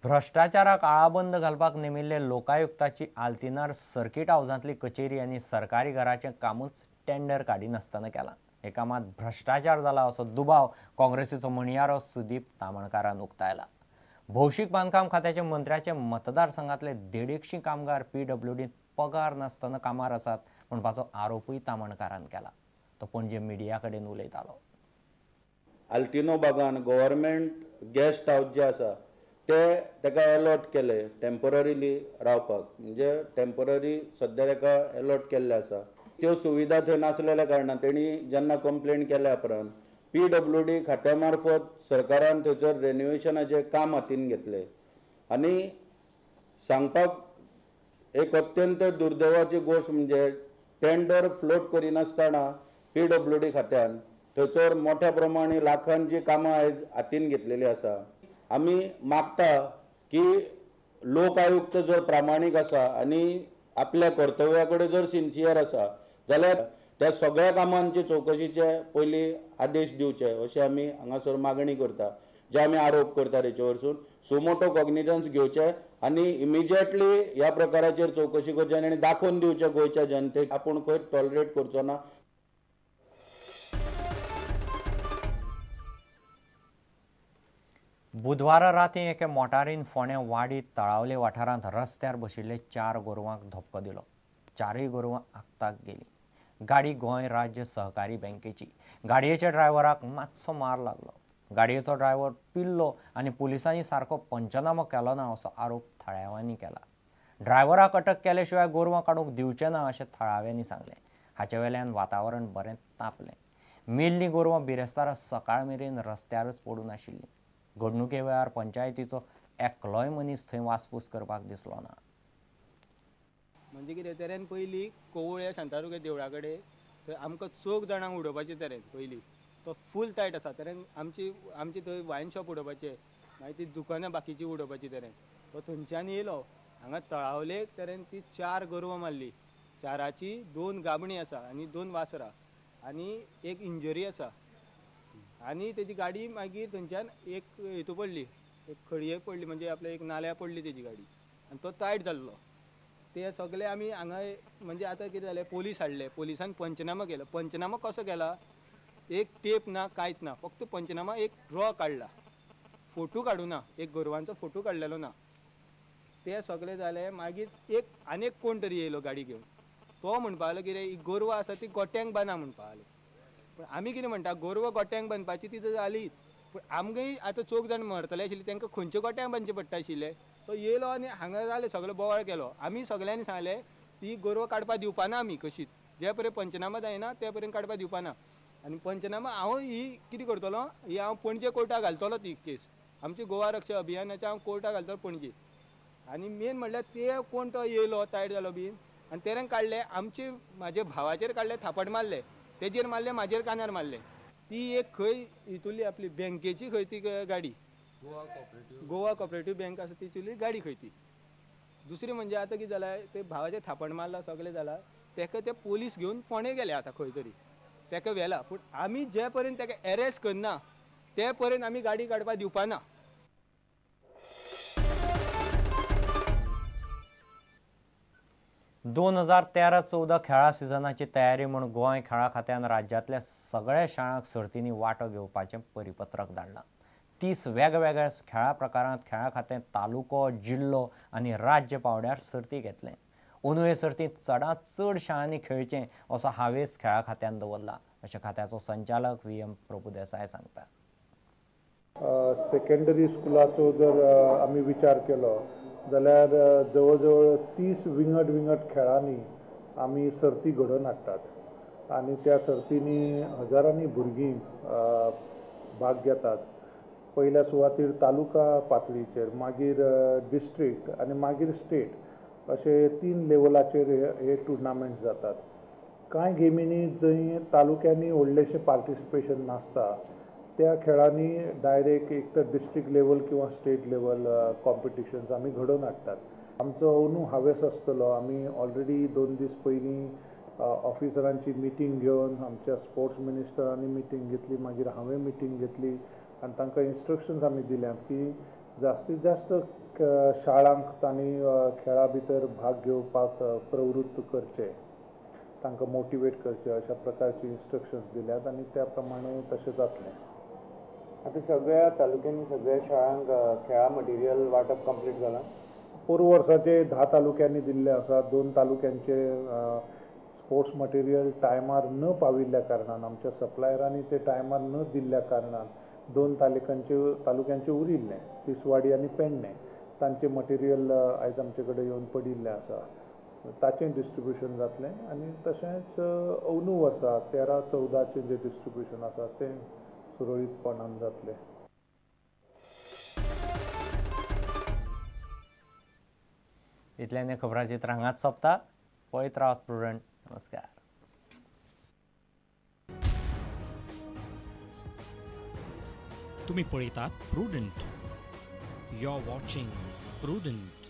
भ्रष्टाचाराक आळाबंद घालपाक नेमिल्ले लोकायुक्ताची आल्तिनार सर्किट हाऊसांतली कचेरी आनी सरकारी घराचें कामूच टेंडर काडिनासतना केलां। हे कामात भ्रष्टाचार जाला असो दुबाव काँग्रेसीचो म्हणयारो सुदीप तामणकारान उक्तायला। भौशीक बांदकाम खात्याचे मंत्र्याचे मतदारसंघातले 150 कामगार पीडब्ल्यूडीत पगार नासतना कामार आसात म्हणपाचो आरोपूय तामणकारान केला। तो पणजे मिडिया कडेन उलयतालो। अल्तिनो बागान गव्हर्नमेंट गेस्ट हाऊस जे आसा ते ताका अलॉट केले टेम्पररीली रावपाक, म्हणजे टेम्पररी सध्या ताका अलॉट केल्ले आसा। त्यो सुविधा थंय नासलेल्या कारणान तेणी जेन्ना कंप्लेंट केल्या उपरांत पीडब्ल्यूडी खात्या मार्फत सरकारान थंयसर रेन्युवेशनाचें काम हातीन घेतले आनी सांगपाक एक अत्यंत दुर्दैवाची गोष्ट म्हणजे टेंडर फ्लोट करिनासतना पीडब्ल्यूडी खात्यान थंयसर मोठ्या प्रमाणे लाखांची कामां आयज हातीन घेतलेली आसा। आमी मागता की लोक आयुक्त जर प्रामाणीक आसा आनी आपल्या कर्तव्या कडेन जर सिन्सियर आसा जाल्यार त्या सगळ्या कामांचे चवकशीचे पयलीं आदेश दिवचे अशें आमी हांगासर मागणी करता। जे आमी आरोप करता तेचे वरसून सुमोटो कॉग्निजन्स घेवचे आनी इमिजिएटली ह्या प्रकाराचेर चवकशी करची आनी दाखोवन दिवचे गोंयच्या जनतेक आपूण खंय टॉलरेट करचो ना। बुधवारा रातीं एके मोटारीन फोंड्या वाडीत तळावले वाठारांत रस्त्यार बशिल्ले 4 गोरवांक धपको दिलो। 4य गोरवां आगताक गेलीं। गाडी गोंय राज्य सहकारी बँकेची। गाडयेच्या ड्रायव्हराक मातसो मार लागलो। गाडयेचो ड्रायव्हर पिल्लो आनी पुलिसांनी सारको पंचनामो केलो ना असो आरोप थळाव्यांनी केला। ड्रायव्हराक अटक केले शिवाय गोरवां काडूंक दिवचे ना अशें थळाव्यांनी सांगलें। हाचे वेल्यान वातावरण बरें तापलें। मेल्लीं गोरवां बिरेस्तारा सकाळ मेरेन रस्त्यारच पडून आशिल्लीं। घडणुके वेळार पंचायतीचो एकलोय मनीस थंय वासपूस करपाक दिसलो ना। म्हणजे कितें तरेन पयलीं कोवळ्या शांतादुर्गा देवळा कडेन थंय आमकां 4 जाणांक उडोवपाचे तरेन पयलीं तो फूल टायट आसा तरेन आमची थंय वायन शॉप उडोवपाचें, मागीर ती दुकानां बाकीची उडोवपाची तरेन तो थंयच्यान येयलो हांगा तळावले तरेन ती 4 गोरवां मारली। 4ची 2 गाबणी आसा आनी 2 वासरां आनी एक इंजरी आसा आनी तेजी गाडी मागीर थंयच्यान एक हेतू पडली, एक खडयेक पडली, म्हणजे आपल्या एक नाल्या पडली तेजी गाडी आनी तो टायट जाल्लो। ते सगळे आमी हांगा म्हणजे आतां कितें जालें पोलीस हाडले, पोलिसान पंचनामा केलो। पंचनामा कसो केला, एक टेप ना कांयच ना, फक्त पंचनामा एक ड्रॉ काडला, फोटो काडूं ना, एक गोरवांचो फोटो काडलेलो ना। ते सगळे जाले मागीर एक आनीक कोण तरी येयलो गाडी घेवन, तो म्हणपा लागलो कितें ही गोरवां आसा ती गोट्यांक बांदा म्हणपा लागले। पण आमी कितें म्हणटा गोरवां गोट्यांक बांदपाची ती जाली, पण आमकांय आतां 4 जाण मरतले आशिल्ले तांकां खंयच्या गोट्यांक बांदचे पडटा आशिल्ले। तो येयलो आनी हांगा जालें सगळो बोवाळ केलो। आमी सगळ्यांनी सांगलें ती गोरवां काडपाक दिवपाना आमी कशीच, जे पर्यंत पंचनामा जायना ते पर्यंत काडपाक दिवपाना। आनी पंचनामा हांव ही कितें करतलो, ही हांव पणजे कोर्टाक घालतलो ती केस, आमची गोवा रक्षा अभियानाचे हांव कोर्टाक घालतलो पणजे। आनी मेन म्हणल्यार ते कोण तो येयलो टायट जालो बीन आनी तेणें काडले आमचे म्हाजे भावाचेर काडले थापट मारले, तेजेर मारले, म्हाजेर कानार मारले। ती एक खंय हितुली आपली बँकेची खंय ती गाडी, गोवा कॉपरेटीव बँक आसा तितुली गाडी खंय ती। दुसरी म्हणजे आतां कितें जालां, ते भावाचेर थापण मारला सगळें जालां, तेका ते पोलीस घेवन फोंडे गेले आतां खंय तरी, तेका व्हेला। पूण आमी जे पर्यंत तेका अरेस्ट करना ते पर्यंत आमी गाडी काडपाक दिवपाना। 2013-14 खेळा सिजनाची तयारी म्हूण गोंय खेळा खात्यान राज्यांतल्या सगळ्या शाळांक सर्तींनी वांटो घेवपाचें परिपत्रक धाडलां। 30 वेगवेगळ्या खेळा प्रकारांत खेळा खातें तालुको, जिल्लो आनी राज्य पांवड्यार सर्ती घेतले। अंदू हे सर्तींत चडांत चड शाळांनी खेळचें असो हावेस खेळा खात्यान दवरला अशें खात्याचो संचालक VM प्रभुदेसाय सांगता। सेकंडरी स्कुलाचो जर आमी विचार केलो जाल्यार जवळ जवळ 30 विंगड खेळांनी आमी सर्ती घडोवन हाडटात आनी त्या सर्तींनी हजारांनी भुरगीं भाग घेतात। पयल्या सुवातेर तालुका पातळीचेर, मागीर डिस्ट्रिक्ट आनी मागीर स्टेट अशे 3 लेवलाचेर हे टुर्नामेंट जातात। कांय गेमींनी जंय तालुक्यांनी व्हडलेशें पार्टिसिपेशन नासता त्या खेळांनी डायरेक्ट एक तर डिस्ट्रिक्ट लेवल किंवा स्टेट लेवल कॉम्पिटिशन्स आमी घडोवन हाडटात। आमचो अंदू हावेस आसतलो, आमी ऑलरेडी 2 दीस पयलीं ऑफिसरांची मिटींग घेवन आमच्या स्पोर्ट्स मिनिस्टरांनी मिटींग घेतली, मागीर हांवें मिटींग घेतली आनी तांकां इन्स्ट्रक्शन्स आमी दिल्यात की जास्तीत जास्त शाळांक तांणी खेळा भितर भाग घेवपाक प्रवृत्त करचे, तांकां मोटिवेट करचे अशा प्रकारची इन्स्ट्रक्शन्स दिल्यात आनी त्या प्रमाणे तशें जातलें. आता सगळ्या तालुक्यांनी सगळ्या शाळांक खेळा मटेरियल वांटप कंप्लीट जालां. पूर्व वर्साचे 10 तालुक्यांनी दिल्ले आसा. 2 तालुक्यांचे स्पोर्ट्स मटेरियल टायमार न पाविल्ल्या कारणान, आमच्या सप्लायरांनी ते टायमार न दिल्ल्या कारणान 2 तालुक्यांचे उरिल्ले, तिसवाडी आनी पेडणे. तांचे मटेरियल आयज आमचे कडेन येवन पडिल्लें आसा. ताचें डिस्ट्रिब्युशन जातलें आनी तशेंच अंदू वर्सा 13-14 जे डिस्ट्रिब्युशन आसा तें सुरळीतपणान जातलें. इतल्यान खबरांचित्र हांगाच सोंपता. पळयत रावत प्रुडंट. नमस्कार. तुम्ही पळयतात Prudent. You are watching prudent.